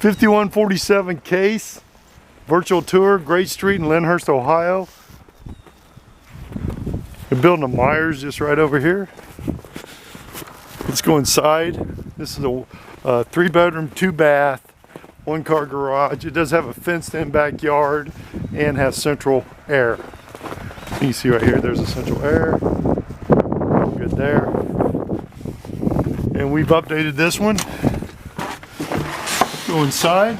5147 Case, virtual tour, Great Street in Lyndhurst, Ohio. They're building a Myers just right over here. Let's go inside. This is a 3-bedroom, 2-bath, 1-car garage. It does have a fenced-in backyard and has central air. You can see right here, there's a central air. Good there. And we've updated this one. Go inside.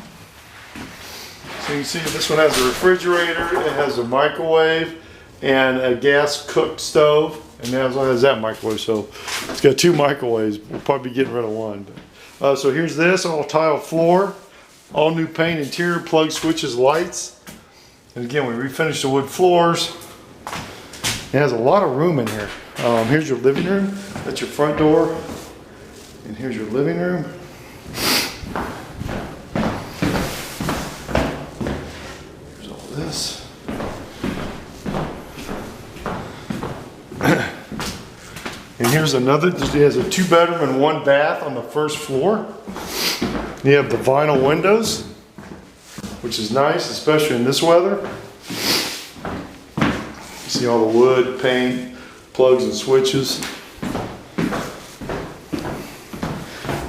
So you can see this one has a refrigerator, it has a microwave and a gas cooked stove, and it also has that microwave, so it's got 2 microwaves. We'll probably be getting rid of one. So here's this, all tile floor, all new paint, interior, plug, switches, lights. And again, we refinished the wood floors. It has a lot of room in here. Here's your living room, that's your front door, and here's your living room. This. And here's another, it has a 2-bedroom and 1 bath on the first floor. You have the vinyl windows, which is nice, especially in this weather. You see all the wood, paint, plugs and switches.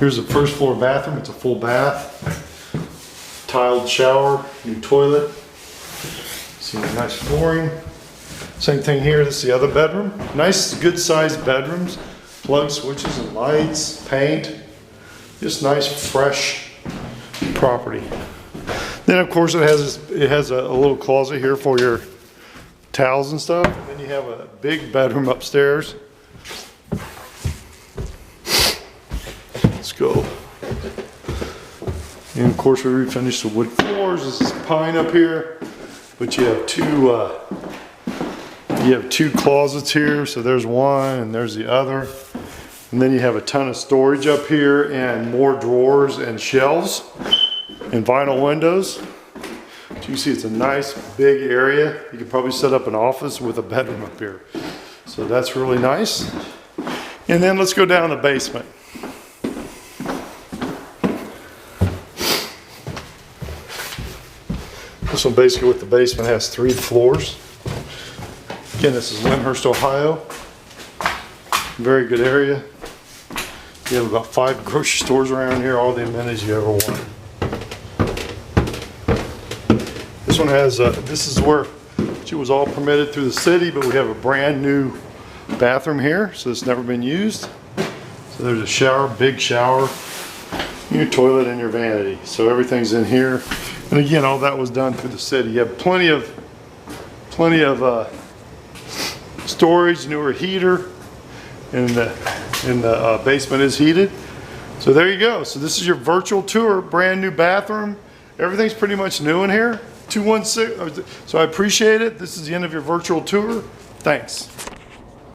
Here's the first floor bathroom, it's a full bath. Tiled shower, new toilet. See the nice flooring. Same thing here, this is the other bedroom. Nice, good sized bedrooms. Plug switches and lights, paint. Just nice, fresh property. Then of course it has a little closet here for your towels and stuff. And then you have a big bedroom upstairs. Let's go. And of course we refinished the wood floors. This is pine up here. But you have two closets here, so there's one and there's the other. And then you have a ton of storage up here and more drawers and shelves and vinyl windows. So you can see it's a nice big area. You could probably set up an office with a bedroom up here. So that's really nice. And then let's go down the basement. This one basically with the basement has 3 floors. Again, this is Lyndhurst, Ohio. Very good area. You have about 5 grocery stores around here, all the amenities you ever want. This one has, this is where she was all permitted through the city, but we have a brand new bathroom here, so it's never been used. So there's a shower, big shower, your toilet and your vanity. So everything's in here. And again, all that was done through the city. You have plenty of storage, newer heater, and the basement is heated. So there you go. So this is your virtual tour, brand new bathroom. Everything's pretty much new in here. 216. So I appreciate it. This is the end of your virtual tour. Thanks.